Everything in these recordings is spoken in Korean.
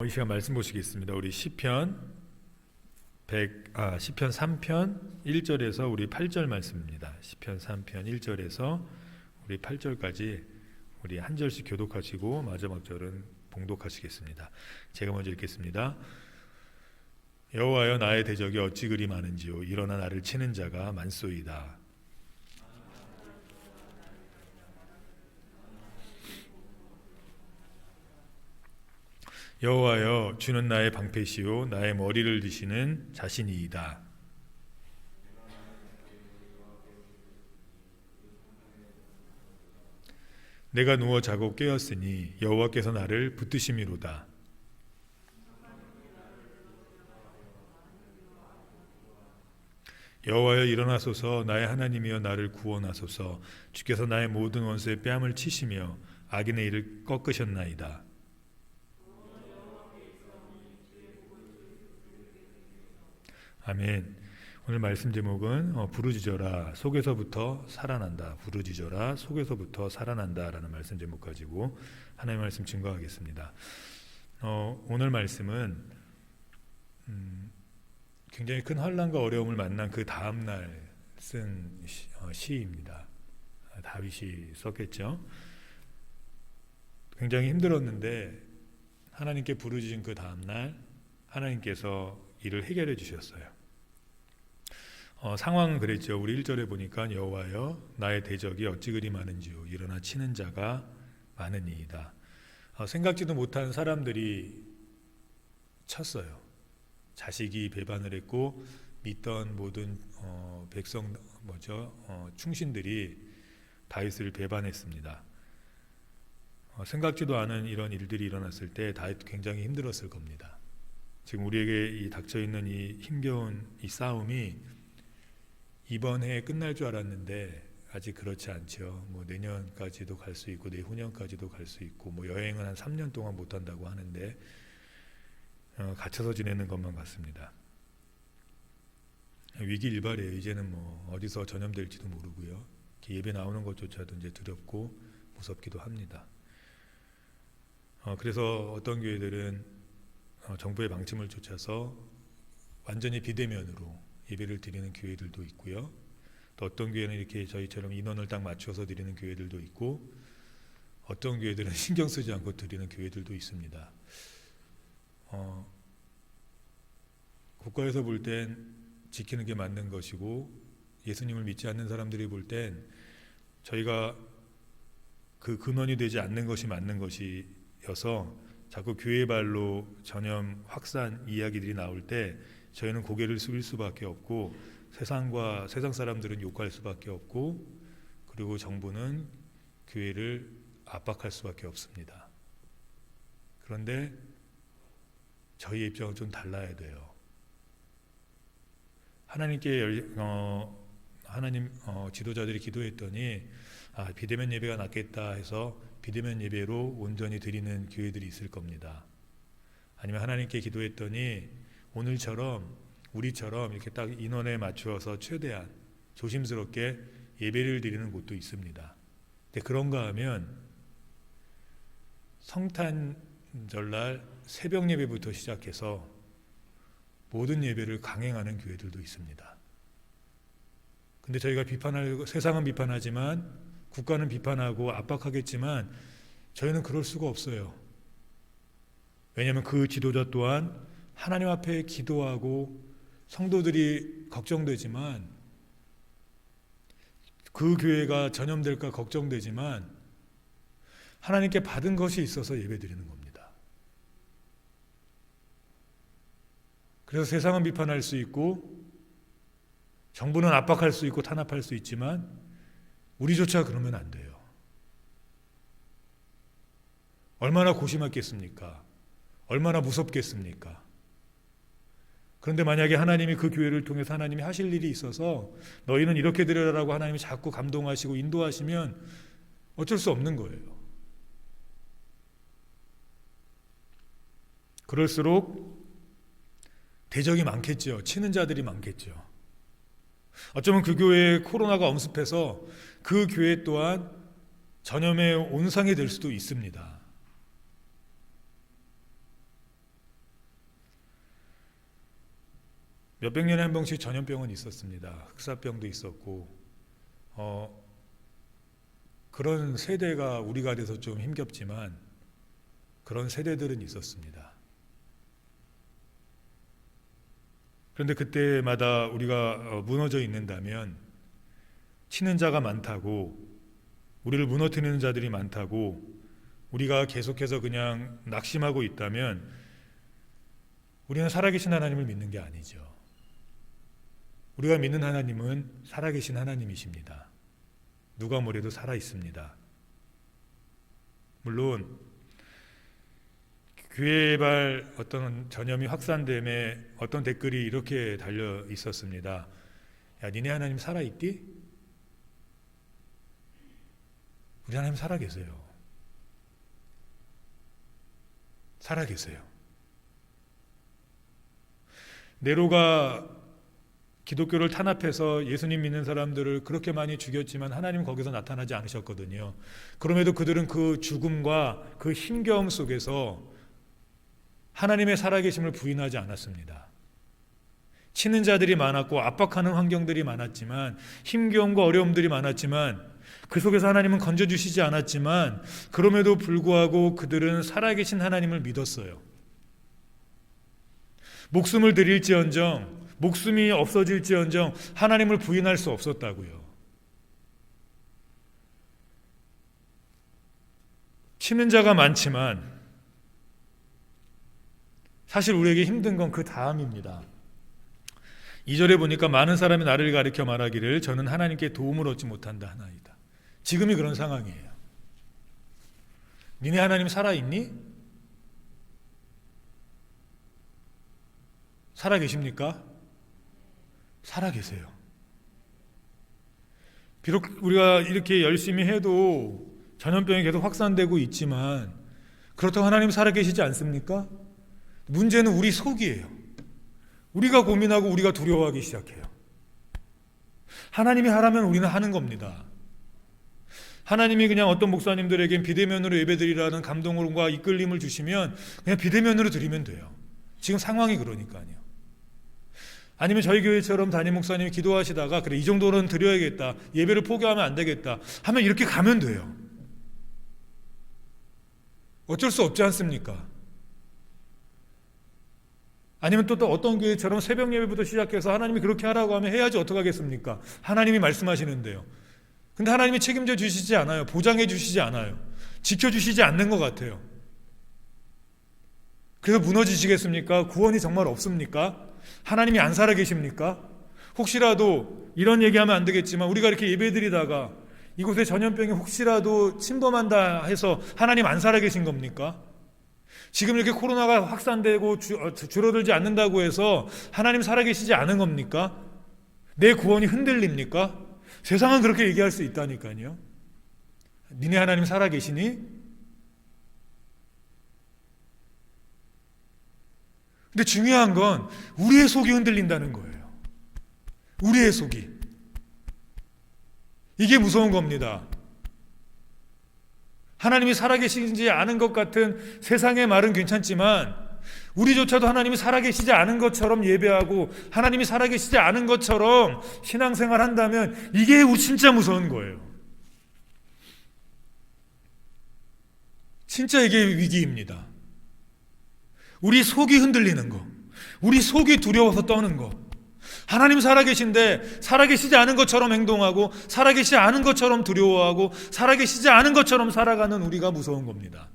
이 시간 말씀 보시겠습니다. 우리 시편 3편 1절에서 우리 8절 말씀입니다. 시편 3편 1절에서 우리 8절까지 우리 한 절씩 교독하시고 마지막 절은 봉독하시겠습니다. 제가 먼저 읽겠습니다. 여호와여, 나의 대적이 어찌 그리 많은지요. 일어나 나를 치는 자가 많소이다. 여호와여, 주는 나의 방패시요 나의 머리를 드시는 자신이이다. 내가 누워 자고 깨었으니 여호와께서 나를 붙드심이로다. 여호와여, 일어나소서. 나의 하나님이여, 나를 구원하소서. 주께서 나의 모든 원수의 뺨을 치시며 악인의 일을 꺾으셨나이다. 아멘. 오늘 말씀 제목은 부르짖어라 속에서부터 살아난다. 부르짖어라 속에서부터 살아난다 라는 말씀 제목 가지고 하나님의 말씀 증거하겠습니다. 오늘 말씀은 굉장히 큰 환난과 어려움을 만난 그 다음날 쓴 시입니다. 다윗이 썼겠죠. 굉장히 힘들었는데 하나님께 부르짖은 그 다음날 하나님께서 이를 해결해 주셨어요. 상황은 그랬죠. 우리 1절에 보니까 여호와여, 나의 대적이 어찌 그리 많은지요. 일어나 치는 자가 많으니이다. 생각지도 못한 사람들이 쳤어요. 자식이 배반을 했고 믿던 모든 백성 충신들이 다윗을 배반했습니다. 생각지도 않은 이런 일들이 일어났을 때 다윗 굉장히 힘들었을 겁니다. 지금 우리에게 닥쳐있는 이 힘겨운 이 싸움이 이번 해에 끝날 줄 알았는데 아직 그렇지 않죠. 내년까지도 갈 수 있고 내후년까지도 갈 수 있고 여행은 한 3년 동안 못한다고 하는데 갇혀서 지내는 것만 같습니다. 위기일발이에요. 이제는 어디서 전염될지도 모르고요. 예배 나오는 것조차도 이제 두렵고 무섭기도 합니다. 그래서 어떤 교회들은 정부의 방침을 쫓아서 완전히 비대면으로 예배를 드리는 교회들도 있고요. 또 어떤 교회는 이렇게 저희처럼 인원을 딱 맞춰서 드리는 교회들도 있고, 어떤 교회들은 신경 쓰지 않고 드리는 교회들도 있습니다. 국가에서 볼 땐 지키는 게 맞는 것이고, 예수님을 믿지 않는 사람들이 볼 땐 저희가 그 근원이 되지 않는 것이 맞는 것이어서 자꾸 교회 발로 전염 확산 이야기들이 나올 때 저희는 고개를 숙일 수밖에 없고, 세상 사람들은 욕할 수밖에 없고, 그리고 정부는 교회를 압박할 수밖에 없습니다. 그런데 저희의 입장은 좀 달라야 돼요. 하나님께 하나님 지도자들이 기도했더니 비대면 예배가 낫겠다 해서 비대면 예배로 온전히 드리는 교회들이 있을 겁니다. 아니면 하나님께 기도했더니 오늘처럼 우리처럼 이렇게 딱 인원에 맞추어서 최대한 조심스럽게 예배를 드리는 곳도 있습니다. 근데 그런가 하면 성탄절날 새벽 예배부터 시작해서 모든 예배를 강행하는 교회들도 있습니다. 근데 저희가 세상은 비판하지만 국가는 비판하고 압박하겠지만 저희는 그럴 수가 없어요. 왜냐하면 그 지도자 또한 하나님 앞에 기도하고 성도들이 걱정되지만, 그 교회가 전염될까 걱정되지만 하나님께 받은 것이 있어서 예배드리는 겁니다. 그래서 세상은 비판할 수 있고 정부는 압박할 수 있고 탄압할 수 있지만 우리조차 그러면 안 돼요. 얼마나 고심했겠습니까? 얼마나 무섭겠습니까? 그런데 만약에 하나님이 그 교회를 통해서 하나님이 하실 일이 있어서 너희는 이렇게 드려라라고 하나님이 자꾸 감동하시고 인도하시면 어쩔 수 없는 거예요. 그럴수록 대적이 많겠죠. 치는 자들이 많겠죠. 어쩌면 그 교회에 코로나가 엄습해서 그 교회 또한 전염의 온상이 될 수도 있습니다. 몇백 년에 한 번씩 전염병은 있었습니다. 흑사병도 있었고 그런 세대가 우리가 돼서 좀 힘겹지만 그런 세대들은 있었습니다. 그런데 그때마다 우리가 무너져 있는다면, 치는 자가 많다고, 우리를 무너뜨리는 자들이 많다고 우리가 계속해서 그냥 낙심하고 있다면 우리는 살아계신 하나님을 믿는 게 아니죠. 우리가 믿는 하나님은 살아계신 하나님이십니다. 누가 뭐래도 살아있습니다. 물론 교회발 어떤 전염이 확산됨에 어떤 댓글이 이렇게 달려 있었습니다. 야, 니네 하나님 살아있디? 우리 하나님 살아계세요. 살아계세요. 네로가 기독교를 탄압해서 예수님 믿는 사람들을 그렇게 많이 죽였지만 하나님은 거기서 나타나지 않으셨거든요. 그럼에도 그들은 그 죽음과 그 힘겨움 속에서 하나님의 살아계심을 부인하지 않았습니다. 치는 자들이 많았고 압박하는 환경들이 많았지만, 힘겨움과 어려움들이 많았지만, 그 속에서 하나님은 건져주시지 않았지만 그럼에도 불구하고 그들은 살아계신 하나님을 믿었어요. 목숨을 드릴지언정, 목숨이 없어질지언정 하나님을 부인할 수 없었다고요. 치는 자가 많지만 사실 우리에게 힘든 건 그 다음입니다. 2절에 보니까 많은 사람이 나를 가리켜 말하기를 저는 하나님께 도움을 얻지 못한다 하나이다. 지금이 그런 상황이에요. 니네 하나님 살아있니? 살아계십니까? 살아계세요. 비록 우리가 이렇게 열심히 해도 전염병이 계속 확산되고 있지만 그렇다고 하나님 살아계시지 않습니까? 문제는 우리 속이에요. 우리가 고민하고 우리가 두려워하기 시작해요. 하나님이 하라면 우리는 하는 겁니다. 하나님이 그냥 어떤 목사님들에겐 비대면으로 예배드리라는 감동과 이끌림을 주시면 그냥 비대면으로 드리면 돼요. 지금 상황이 그러니까요. 아니면 저희 교회처럼 담임 목사님이 기도하시다가 그래 이 정도는 드려야겠다, 예배를 포기하면 안 되겠다 하면 이렇게 가면 돼요. 어쩔 수 없지 않습니까? 아니면 또 어떤 교회처럼 새벽 예배부터 시작해서 하나님이 그렇게 하라고 하면 해야지 어떡하겠습니까? 하나님이 말씀하시는데요. 근데 하나님이 책임져 주시지 않아요. 보장해 주시지 않아요. 지켜주시지 않는 것 같아요. 그래서 무너지시겠습니까? 구원이 정말 없습니까? 하나님이 안 살아계십니까? 혹시라도 이런 얘기하면 안 되겠지만 우리가 이렇게 예배드리다가 이곳에 전염병이 혹시라도 침범한다 해서 하나님 안 살아계신 겁니까? 지금 이렇게 코로나가 확산되고 줄어들지 않는다고 해서 하나님 살아계시지 않은 겁니까? 내 구원이 흔들립니까? 세상은 그렇게 얘기할 수 있다니까요. 니네 하나님 살아계시니? 근데 중요한 건 우리의 속이 흔들린다는 거예요. 우리의 속이. 이게 무서운 겁니다. 하나님이 살아계시지 않은 것 같은 세상의 말은 괜찮지만 우리조차도 하나님이 살아계시지 않은 것처럼 예배하고 하나님이 살아계시지 않은 것처럼 신앙생활 한다면 이게 진짜 무서운 거예요. 진짜 이게 위기입니다. 우리 속이 흔들리는 거, 우리 속이 두려워서 떠는 거, 하나님 살아계신데 살아계시지 않은 것처럼 행동하고 살아계시지 않은 것처럼 두려워하고 살아계시지 않은 것처럼 살아가는 우리가 무서운 겁니다.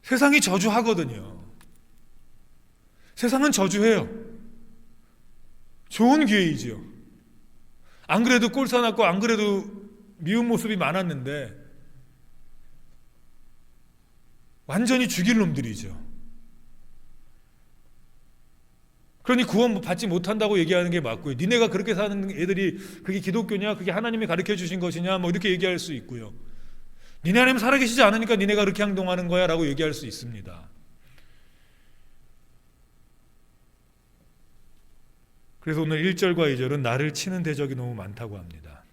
세상이 저주하거든요. 세상은 저주해요. 좋은 기회이지요. 안 그래도 꼴사납고 안 그래도 미운 모습이 많았는데 완전히 죽일 놈들이죠. 그러니 구원 받지 못한다고 얘기하는 게 맞고요. 니네가 그렇게 사는 애들이 그게 기독교냐, 그게 하나님이 가르쳐 주신 것이냐, 뭐 이렇게 얘기할 수 있고요. 니네 하나님 살아계시지 않으니까 니네가 그렇게 행동하는 거야 라고 얘기할 수 있습니다. 그래서 오늘 1절과 2절은 나를 치는 대적이 너무 많다고 합니다.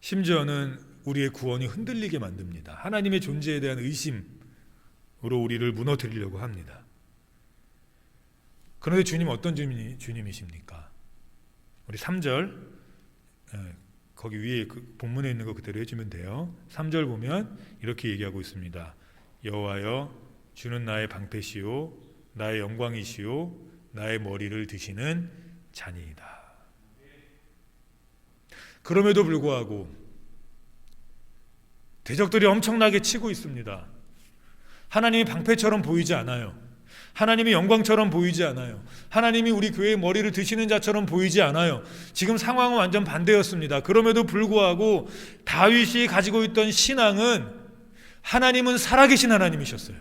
심지어는 우리의 구원이 흔들리게 만듭니다. 하나님의 존재에 대한 의심으로 우리를 무너뜨리려고 합니다. 그런데 주님 어떤 주님이십니까? 우리 3절 거기 위에 그 본문에 있는 거 그대로 해주면 돼요. 3절 보면 이렇게 얘기하고 있습니다. 여호와여 주는 나의 방패시오 나의 영광이시오 나의 머리를 드시는 자니이다. 그럼에도 불구하고 대적들이 엄청나게 치고 있습니다. 하나님이 방패처럼 보이지 않아요. 하나님이 영광처럼 보이지 않아요. 하나님이 우리 교회의 머리를 드시는 자처럼 보이지 않아요. 지금 상황은 완전 반대였습니다. 그럼에도 불구하고 다윗이 가지고 있던 신앙은 하나님은 살아계신 하나님이셨어요.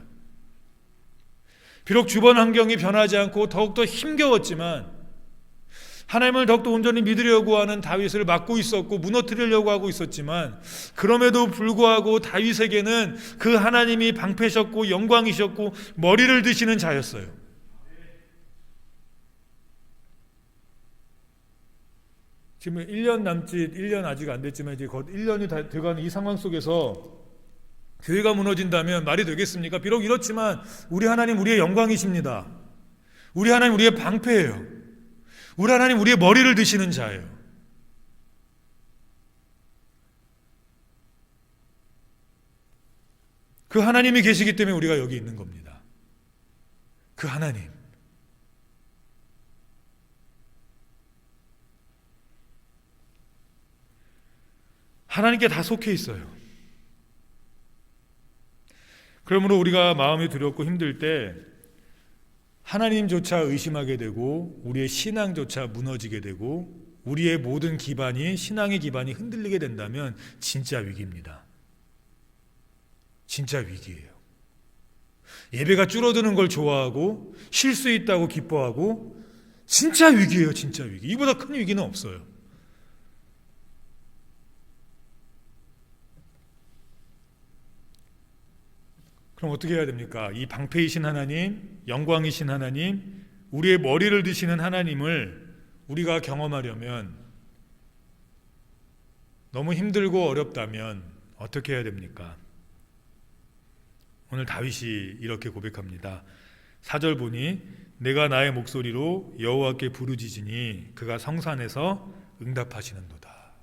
비록 주변 환경이 변하지 않고 더욱더 힘겨웠지만 하나님을 더욱더 온전히 믿으려고 하는 다윗을 막고 있었고 무너뜨리려고 하고 있었지만 그럼에도 불구하고 다윗에게는 그 하나님이 방패셨고 영광이셨고 머리를 드시는 자였어요. 지금 1년 남짓, 1년 아직 안 됐지만 이제 곧 1년이 다 돼가는 이 상황 속에서 교회가 무너진다면 말이 되겠습니까? 비록 이렇지만 우리 하나님 우리의 영광이십니다. 우리 하나님 우리의 방패예요. 우리 하나님 우리의 머리를 드시는 자예요. 그 하나님이 계시기 때문에 우리가 여기 있는 겁니다. 그 하나님. 하나님께 다 속해 있어요. 그러므로 우리가 마음이 두렵고 힘들 때 하나님조차 의심하게 되고 우리의 신앙조차 무너지게 되고 우리의 모든 기반이 신앙의 기반이 흔들리게 된다면 진짜 위기입니다. 진짜 위기예요. 예배가 줄어드는 걸 좋아하고 쉴 수 있다고 기뻐하고 진짜 위기예요. 진짜 위기. 이보다 큰 위기는 없어요. 그럼 어떻게 해야 됩니까? 이 방패이신 하나님, 영광이신 하나님, 우리의 머리를 드시는 하나님을 우리가 경험하려면 너무 힘들고 어렵다면 어떻게 해야 됩니까? 오늘 다윗이 이렇게 고백합니다. 4절 보니 내가 나의 목소리로 여호와께 부르짖으니 그가 성산에서 응답하시는도다.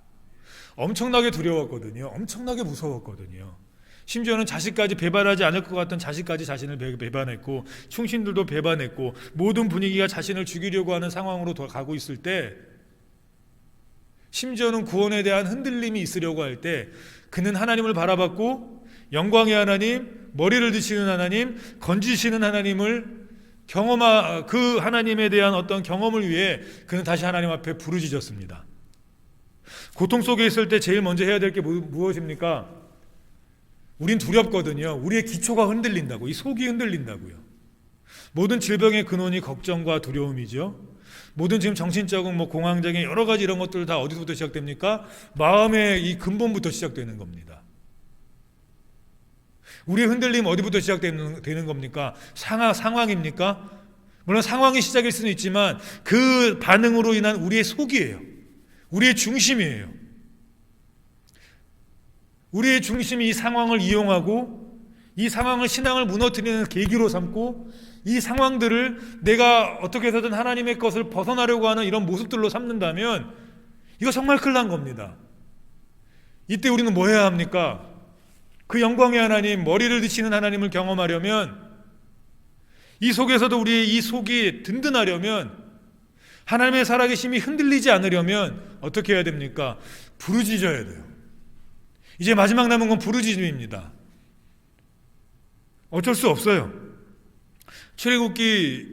엄청나게 두려웠거든요. 엄청나게 무서웠거든요. 심지어는 자식까지 배반하지 않을 것 같던 자식까지 자신을 배반했고 충신들도 배반했고 모든 분위기가 자신을 죽이려고 하는 상황으로 가고 있을 때 심지어는 구원에 대한 흔들림이 있으려고 할 때 그는 하나님을 바라봤고 영광의 하나님, 머리를 드시는 하나님, 건지시는 하나님을 그 하나님에 대한 어떤 경험을 위해 그는 다시 하나님 앞에 부르짖었습니다. 고통 속에 있을 때 제일 먼저 해야 될 게 무엇입니까? 우린 두렵거든요. 우리의 기초가 흔들린다고. 이 속이 흔들린다고요. 모든 질병의 근원이 걱정과 두려움이죠. 모든 지금 정신적인 공황적인 여러 가지 이런 것들 다 어디서부터 시작됩니까? 마음의 이 근본부터 시작되는 겁니다. 우리의 흔들림 어디부터 시작되는 겁니까? 상황입니까? 물론 상황이 시작일 수는 있지만 그 반응으로 인한 우리의 속이에요. 우리의 중심이에요. 우리의 중심이 이 상황을 이용하고 이 상황을 신앙을 무너뜨리는 계기로 삼고 이 상황들을 내가 어떻게 해서든 하나님의 것을 벗어나려고 하는 이런 모습들로 삼는다면 이거 정말 큰일 난 겁니다. 이때 우리는 뭐 해야 합니까? 그 영광의 하나님, 머리를 드시는 하나님을 경험하려면 이 속에서도 우리의 이 속이 든든하려면 하나님의 살아계심이 흔들리지 않으려면 어떻게 해야 됩니까? 부르짖어야 돼요. 이제 마지막 남은 건 부르짖음입니다. 어쩔 수 없어요. 출애굽기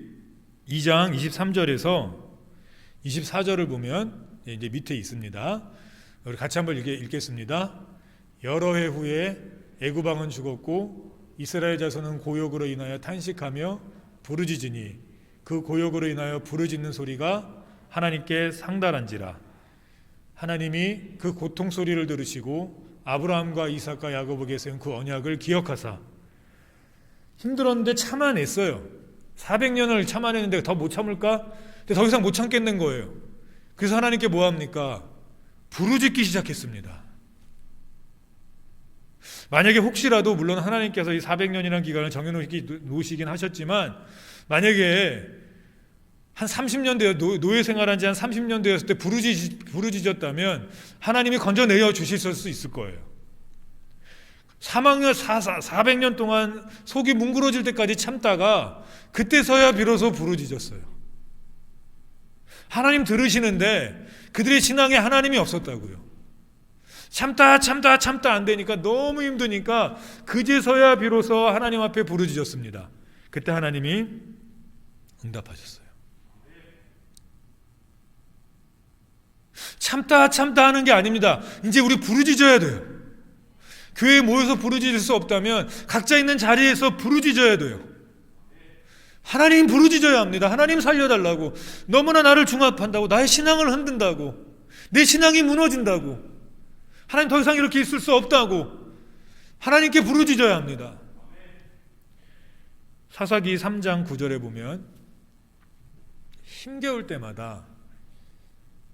2장 23절에서 24절을 보면 이제 밑에 있습니다. 우리 같이 한번 읽겠습니다. 여러 해 후에 애굽 왕은 죽었고 이스라엘 자손은 고욕으로 인하여 탄식하며 부르짖으니 그 고욕으로 인하여 부르짖는 소리가 하나님께 상달한지라. 하나님이 그 고통 소리를 들으시고 아브라함과 이삭과 야곱에게 세운 그 언약을 기억하사. 힘들었는데 참아냈어요. 400년을 참아냈는데 더 못 참을까? 근데 더 이상 못 참겠는 거예요. 그래서 하나님께 뭐 합니까? 부르짖기 시작했습니다. 만약에 혹시라도 물론 하나님께서 이 400년이라는 기간을 정해놓으시긴 하셨지만 만약에 한 30년 되어 노예 생활한 지 한 30년 되었을 때 부르짖었다면 하나님이 건져내어 주실 수 있을 거예요. 400년 동안 속이 뭉그러질 때까지 참다가 그때서야 비로소 부르짖었어요. 하나님 들으시는데 그들의 신앙에 하나님이 없었다고요. 참다 안 되니까 너무 힘드니까 그제서야 비로소 하나님 앞에 부르짖었습니다. 그때 하나님이 응답하셨어요. 참다 하는 게 아닙니다. 이제 우리 부르짖어야 돼요. 교회에 모여서 부르짖을 수 없다면 각자 있는 자리에서 부르짖어야 돼요. 하나님 부르짖어야 합니다. 하나님 살려달라고. 너무나 나를 중압한다고, 나의 신앙을 흔든다고, 내 신앙이 무너진다고, 하나님 더 이상 이렇게 있을 수 없다고 하나님께 부르짖어야 합니다. 사사기 3장 9절에 보면 힘겨울 때마다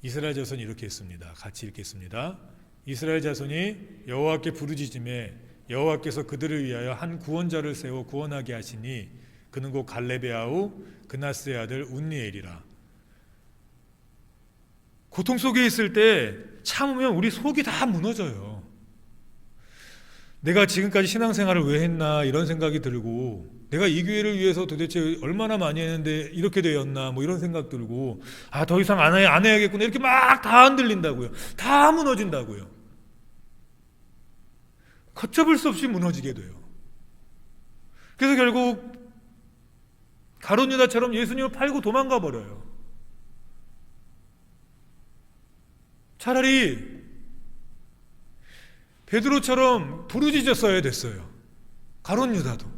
이스라엘 자손이 이렇게 했습니다. 같이 읽겠습니다. 이스라엘 자손이 여호와께 부르짖음에 여호와께서 그들을 위하여 한 구원자를 세워 구원하게 하시니 그는 곧 갈렙의 아우 그나스의 아들 운니엘이라. 고통 속에 있을 때 참으면 우리 속이 다 무너져요. 내가 지금까지 신앙생활을 왜 했나 이런 생각이 들고, 내가 이 교회를 위해서 도대체 얼마나 많이 했는데 이렇게 되었나 뭐 이런 생각 들고, 더 이상 안 해야겠구나 이렇게 막 다 흔들린다고요. 다 무너진다고요. 걷잡을 수 없이 무너지게 돼요. 그래서 결국 가룟 유다처럼 예수님을 팔고 도망가 버려요. 차라리 베드로처럼 부르짖었어야 됐어요. 가룟 유다도.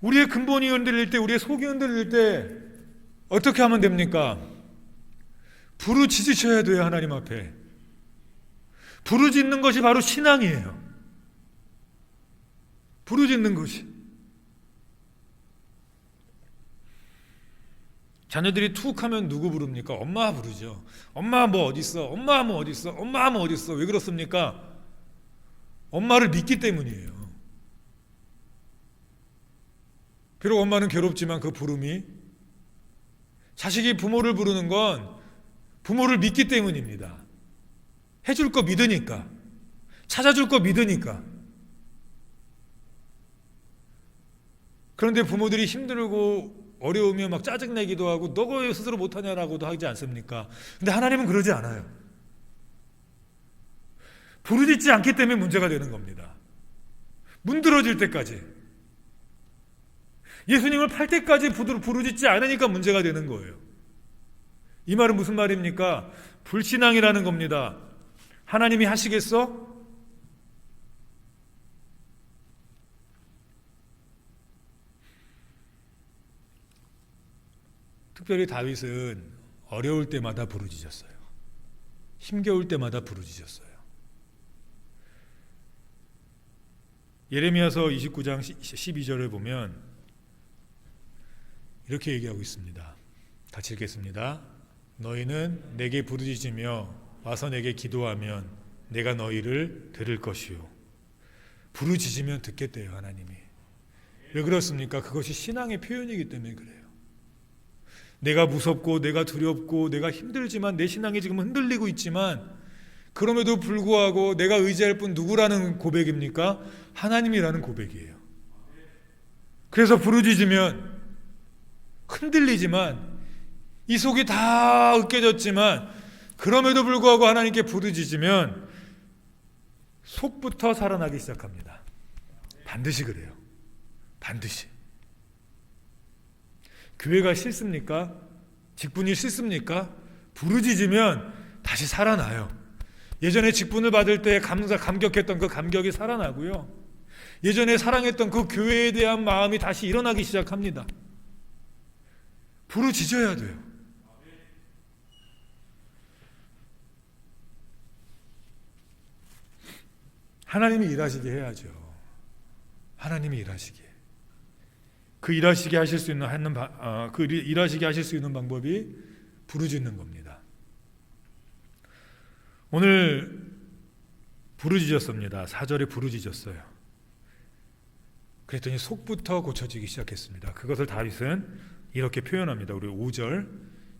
우리의 근본이 흔들릴 때, 우리의 속이 흔들릴 때 어떻게 하면 됩니까? 부르짖으셔야 돼요. 하나님 앞에. 부르짖는 것이 바로 신앙이에요. 부르짖는 것이. 자녀들이 툭 하면 누구 부릅니까? 엄마 부르죠. 엄마 뭐 어딨어? 엄마 뭐 어딨어? 엄마 뭐 어딨어? 왜 그렇습니까? 엄마를 믿기 때문이에요. 비록 엄마는 괴롭지만 그 부름이, 자식이 부모를 부르는 건 부모를 믿기 때문입니다. 해줄 거 믿으니까, 찾아줄 거 믿으니까. 그런데 부모들이 힘들고 어려우면 막 짜증내기도 하고 너 왜 스스로 못하냐라고도 하지 않습니까? 근데 하나님은 그러지 않아요. 부르짖지 않기 때문에 문제가 되는 겁니다. 문드러질 때까지, 예수님을 팔 때까지 부르짖지 않으니까 문제가 되는 거예요. 이 말은 무슨 말입니까? 불신앙이라는 겁니다. 하나님이 하시겠어? 특별히 다윗은 어려울 때마다 부르짖었어요. 힘겨울 때마다 부르짖었어요. 예레미야서 29장 12절을 보면 이렇게 얘기하고 있습니다. 같이 읽겠습니다. 너희는 내게 부르짖으며 와서 내게 기도하면 내가 너희를 들을 것이요. 부르짖으면 듣겠대요. 하나님이. 왜 그렇습니까? 그것이 신앙의 표현이기 때문에 그래요. 내가 무섭고 내가 두렵고 내가 힘들지만 내 신앙이 지금 흔들리고 있지만 그럼에도 불구하고 내가 의지할 분 누구라는 고백입니까? 하나님이라는 고백이에요. 그래서 부르짖으면 흔들리지만 이 속이 다 으깨졌지만 그럼에도 불구하고 하나님께 부르짖으면 속부터 살아나기 시작합니다. 반드시 그래요. 반드시. 교회가 싫습니까? 직분이 싫습니까? 부르짖으면 다시 살아나요. 예전에 직분을 받을 때 감격했던 그 감격이 살아나고요. 예전에 사랑했던 그 교회에 대한 마음이 다시 일어나기 시작합니다. 부르짖어야 돼요. 하나님이 일하시게 해야죠. 하나님이 일하시게. 그 일하시게 하실 수 있는 일하시게 하실 수 있는 방법이 부르짖는 겁니다. 오늘 부르짖었습니다. 4절에 부르짖었어요. 그랬더니 속부터 고쳐지기 시작했습니다. 그것을 다윗은 이렇게 표현합니다. 우리 5절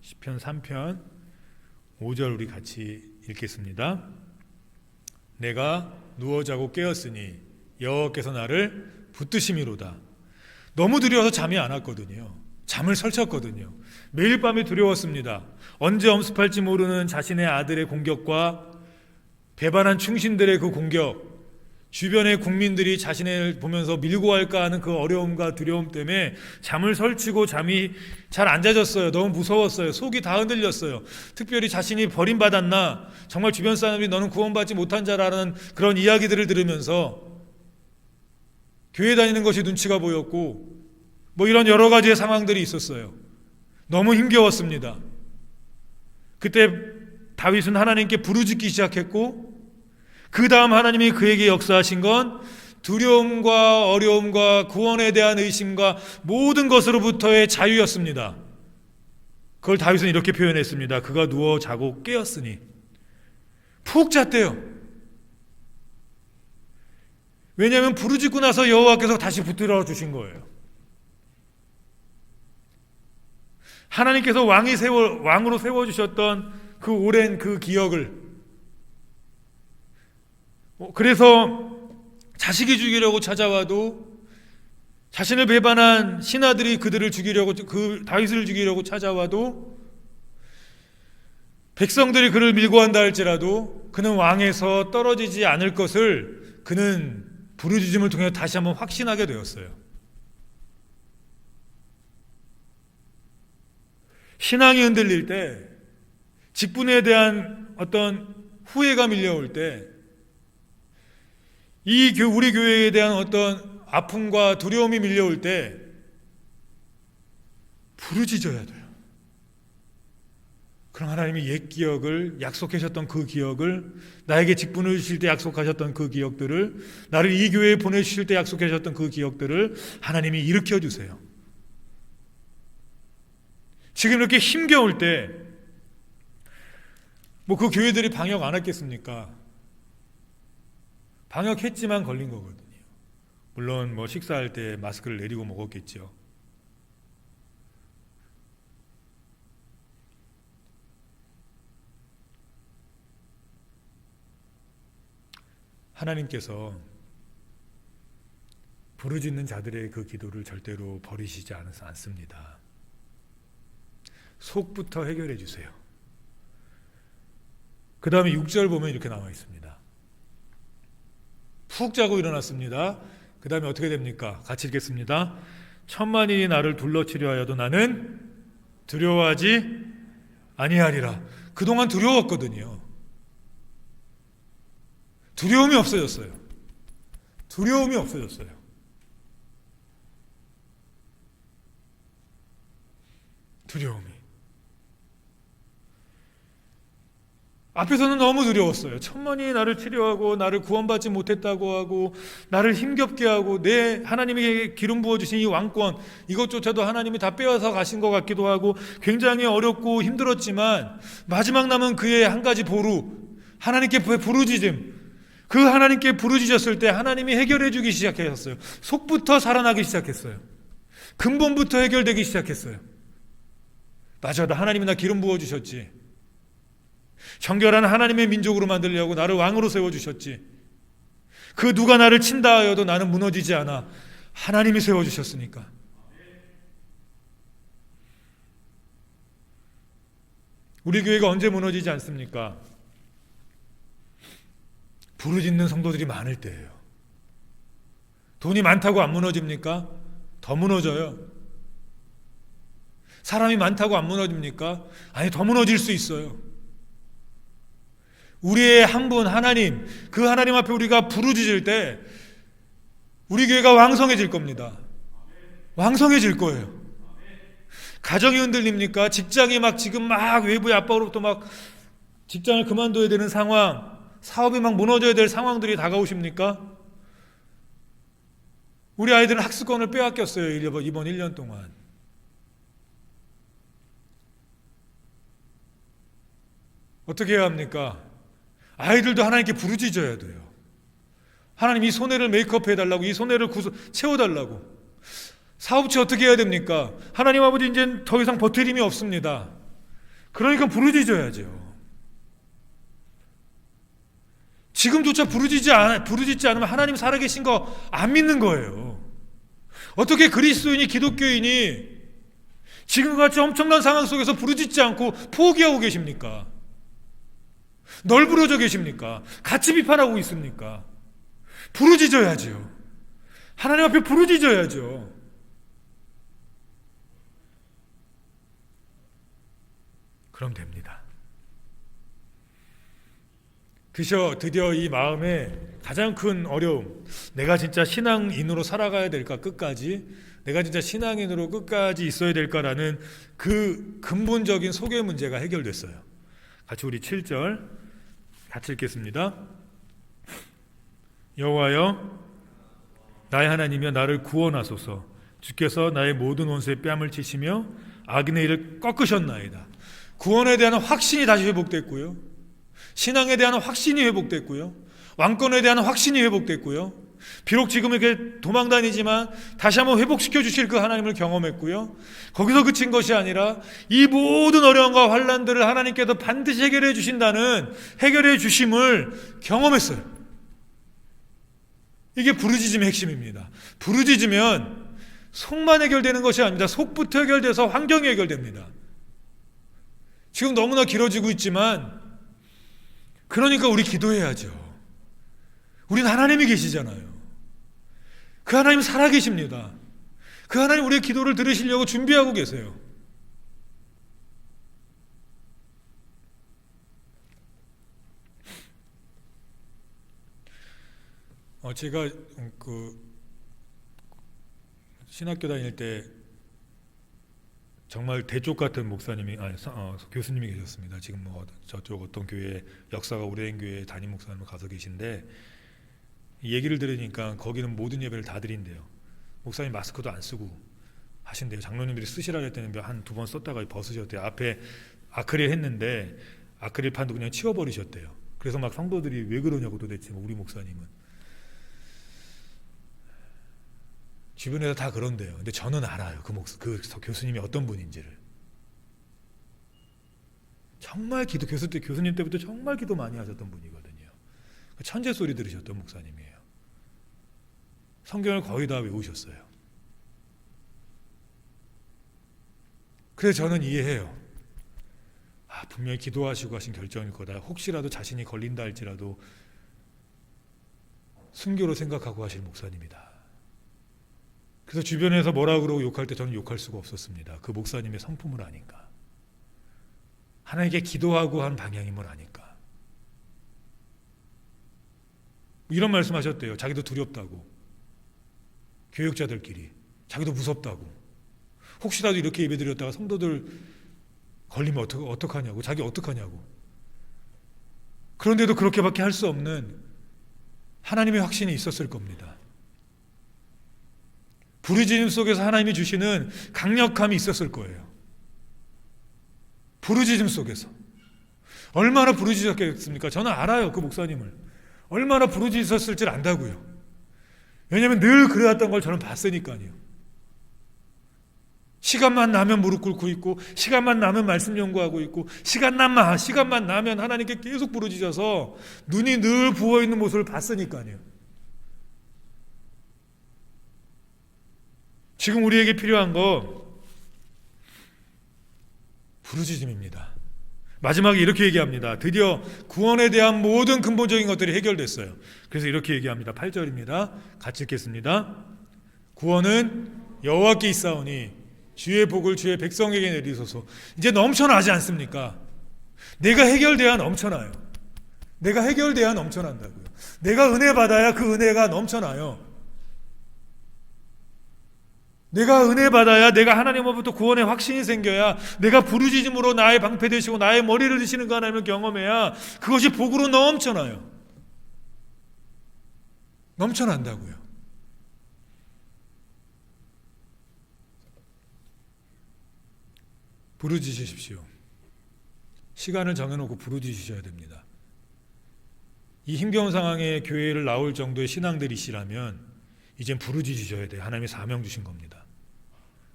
시편 3편 5절 우리 같이 읽겠습니다. 내가 누워 자고 깨었으니 여호와께서 나를 붙드심이로다. 너무 두려워서 잠이 안 왔거든요. 잠을 설쳤거든요. 매일 밤이 두려웠습니다. 언제 엄습할지 모르는 자신의 아들의 공격과 배반한 충신들의 그 공격, 주변의 국민들이 자신을 보면서 밀고 갈까 하는 그 어려움과 두려움 때문에 잠을 설치고 잠이 잘 안 자졌어요. 너무 무서웠어요. 속이 다 흔들렸어요. 특별히 자신이 버림받았나, 정말 주변 사람들이 너는 구원받지 못한 자라는 그런 이야기들을 들으면서 교회 다니는 것이 눈치가 보였고 뭐 이런 여러 가지의 상황들이 있었어요. 너무 힘겨웠습니다. 그때 다윗은 하나님께 부르짖기 시작했고, 그 다음 하나님이 그에게 역사하신 건 두려움과 어려움과 구원에 대한 의심과 모든 것으로부터의 자유였습니다. 그걸 다윗은 이렇게 표현했습니다. 그가 누워 자고 깨었으니. 푹 잤대요. 왜냐하면 부르짖고 나서 여호와께서 다시 붙들어 주신 거예요. 하나님께서 왕으로 세워주셨던 그 오랜 그 기억을, 그래서 자식이 죽이려고 찾아와도, 자신을 배반한 신하들이 그들을 죽이려고, 그 다윗을 죽이려고 찾아와도, 백성들이 그를 밀고 한다 할지라도 그는 왕에서 떨어지지 않을 것을 그는 부르짖음을 통해 다시 한번 확신하게 되었어요. 신앙이 흔들릴 때, 직분에 대한 어떤 후회가 밀려올 때, 우리 교회에 대한 어떤 아픔과 두려움이 밀려올 때 부르짖어야 돼요. 그럼 하나님이 옛 기억을, 약속하셨던 그 기억을, 나에게 직분을 주실 때 약속하셨던 그 기억들을, 나를 이 교회에 보내주실 때 약속하셨던 그 기억들을 하나님이 일으켜 주세요. 지금 이렇게 힘겨울 때 뭐 그 교회들이 방역 안 했겠습니까? 방역했지만 걸린 거거든요. 물론 뭐 식사할 때 마스크를 내리고 먹었겠죠. 하나님께서 부르짖는 자들의 그 기도를 절대로 버리시지 않습니다. 속부터 해결해 주세요. 그 다음에 6절 보면 이렇게 나와 있습니다. 푹 자고 일어났습니다. 그 다음에 어떻게 됩니까? 같이 읽겠습니다. 천만인이 나를 둘러치려 하여도 나는 두려워하지 아니하리라. 그동안 두려웠거든요. 두려움이 없어졌어요. 두려움이 없어졌어요. 두려움이. 앞에서는 너무 두려웠어요. 천만이 나를 치료하고 나를 구원받지 못했다고 하고 나를 힘겹게 하고 내 하나님에게 기름 부어주신 이 왕권, 이것조차도 하나님이 다 빼앗아 가신 것 같기도 하고 굉장히 어렵고 힘들었지만 마지막 남은 그의 한 가지 보루, 하나님께 부르짖음, 그 하나님께 부르짖었을 때 하나님이 해결해 주기 시작하셨어요. 속부터 살아나기 시작했어요. 근본부터 해결되기 시작했어요. 맞아, 하나님이 나 기름 부어주셨지. 정결한 하나님의 민족으로 만들려고 나를 왕으로 세워주셨지. 그 누가 나를 친다 하여도 나는 무너지지 않아. 하나님이 세워주셨으니까. 우리 교회가 언제 무너지지 않습니까? 부르짖는 성도들이 많을 때예요. 돈이 많다고 안 무너집니까? 더 무너져요. 사람이 많다고 안 무너집니까? 아니, 더 무너질 수 있어요. 우리의 한 분 하나님, 그 하나님 앞에 우리가 부르짖을 때 우리 교회가 왕성해질 겁니다. 왕성해질 거예요. 가정이 흔들립니까? 직장이 지금 외부의 압박으로부터 직장을 그만둬야 되는 상황, 사업이 무너져야 될 상황들이 다가오십니까? 우리 아이들은 학습권을 빼앗겼어요. 이번 1년 동안. 어떻게 해야 합니까? 아이들도 하나님께 부르짖어야 돼요. 하나님 이 손해를 메이크업 해달라고, 이 손해를 채워달라고. 사업체 어떻게 해야 됩니까? 하나님 아버지 이제 더 이상 버틸 힘이 없습니다. 그러니까 부르짖어야죠. 지금조차 부르짖지 않으면 하나님 살아계신 거 안 믿는 거예요. 어떻게 그리스도인이, 기독교인이 지금같이 엄청난 상황 속에서 부르짖지 않고 포기하고 계십니까? 널브러져 계십니까? 같이 비판하고 있습니까? 부르짖어야죠. 하나님 앞에 부르짖어야죠. 그럼 됩니다. 드디어 이 마음에 가장 큰 어려움, 내가 진짜 신앙인으로 살아가야 될까 끝까지, 내가 진짜 신앙인으로 끝까지 있어야 될까라는 그 근본적인 속의 문제가 해결됐어요. 같이 우리 7절 같이 읽겠습니다. 여호와여 나의 하나님이여 나를 구원하소서. 주께서 나의 모든 원수의 뺨을 치시며 악인의 일을 꺾으셨나이다. 구원에 대한 확신이 다시 회복됐고요, 신앙에 대한 확신이 회복됐고요, 왕권에 대한 확신이 회복됐고요, 비록 지금 이렇게 도망다니지만 다시 한번 회복시켜 주실 그 하나님을 경험했고요, 거기서 그친 것이 아니라 이 모든 어려움과 환난들을 하나님께서 반드시 해결해 주신다는 해결해 주심을 경험했어요. 이게 부르짖음의 핵심입니다. 부르짖으면 속만 해결되는 것이 아닙니다. 속부터 해결돼서 환경이 해결됩니다. 지금 너무나 길어지고 있지만 그러니까 우리 기도해야죠. 우린 하나님이 계시잖아요. 그 하나님 살아계십니다. 그 하나님 우리의 기도를 들으시려고 준비하고 계세요. 제가 신학교 다닐 때 정말 대쪽 같은 목사님이 교수님이 계셨습니다. 지금 저쪽 어떤 교회, 역사가 오래된 교회 담임 목사님 가서 계신데, 이 얘기를 들으니까 거기는 모든 예배를 다 드린대요. 목사님 마스크도 안 쓰고 하신대요. 장로님들이 쓰시라 했더니 한 두 번 썼다가 벗으셨대요. 앞에 아크릴 했는데 아크릴판도 그냥 치워버리셨대요. 그래서 막 성도들이 왜 그러냐고, 도대체 우리 목사님은. 주변에서 다 그런데요. 근데 저는 알아요. 그 교수님이 어떤 분인지를. 정말 교수님 때부터 정말 기도 많이 하셨던 분이거든요. 천재 소리 들으셨던 목사님이에요. 성경을 거의 다 외우셨어요. 그래서 저는 이해해요. 분명히 기도하시고 하신 결정일 거다. 혹시라도 자신이 걸린다 할지라도 순교로 생각하고 하실 목사님이다. 그래서 주변에서 뭐라 그러고 욕할 때 저는 욕할 수가 없었습니다. 그 목사님의 성품을 아니까, 하나님께 기도하고 한 방향임을 아니까. 이런 말씀하셨대요. 자기도 두렵다고, 교육자들끼리 자기도 무섭다고, 혹시라도 이렇게 예배드렸다가 성도들 걸리면 어떡하냐고, 자기 어떡하냐고. 그런데도 그렇게밖에 할 수 없는 하나님의 확신이 있었을 겁니다. 부르짖음 속에서 하나님이 주시는 강력함이 있었을 거예요. 부르짖음 속에서 얼마나 부르짖었겠습니까? 저는 알아요. 그 목사님을 얼마나 부르짖었을지 안다고요. 왜냐하면 늘 그래왔던 걸 저는 봤으니까요. 시간만 나면 무릎 꿇고 있고, 시간만 나면 말씀 연구하고 있고, 시간만 나면 하나님께 계속 부르짖어서 눈이 늘 부어있는 모습을 봤으니까요. 지금 우리에게 필요한 거 부르짖음입니다. 마지막에 이렇게 얘기합니다. 드디어 구원에 대한 모든 근본적인 것들이 해결됐어요. 그래서 이렇게 얘기합니다. 8절입니다. 같이 읽겠습니다. 구원은 여호와께 있사오니 주의 복을 주의 백성에게 내리소서. 이제 넘쳐나지 않습니까? 내가 해결돼야 넘쳐나요. 내가 해결돼야 넘쳐난다고요. 내가 은혜 받아야 그 은혜가 넘쳐나요. 내가 은혜 받아야, 내가 하나님으로부터 구원의 확신이 생겨야, 내가 부르짖음으로 나의 방패 되시고 나의 머리를 드시는 그 하나님을 경험해야 그것이 복으로 넘쳐나요. 넘쳐난다고요. 부르짖으십시오. 시간을 정해놓고 부르짖으셔야 됩니다. 이 힘겨운 상황에 교회를 나올 정도의 신앙들이시라면 이젠 부르짖으셔야 돼요. 하나님이 사명 주신 겁니다.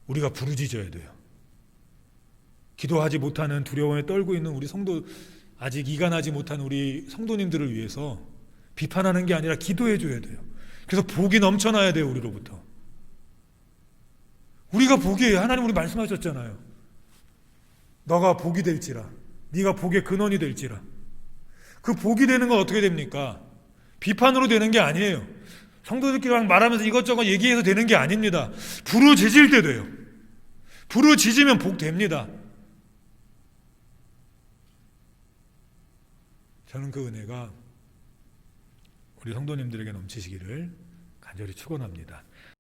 우리가 부르짖어야 돼요. 기도하지 못하는 두려움에 떨고 있는 우리 성도, 아직 이간하지 못한 우리 성도님들을 위해서 비판하는 게 아니라 기도해 줘야 돼요. 그래서 복이 넘쳐나야 돼요. 우리로부터. 우리가 복이에요. 하나님 우리 말씀하셨잖아요. 너가 복이 될지라, 네가 복의 근원이 될지라. 그 복이 되는 건 어떻게 됩니까? 비판으로 되는 게 아니에요. 성도들끼리 말하면서 이것저것 얘기해서 되는 게 아닙니다. 부르짖을 때 돼요. 부르짖으면 복 됩니다. 저는 그 은혜가 우리 성도님들에게 넘치시기를 간절히 축원합니다.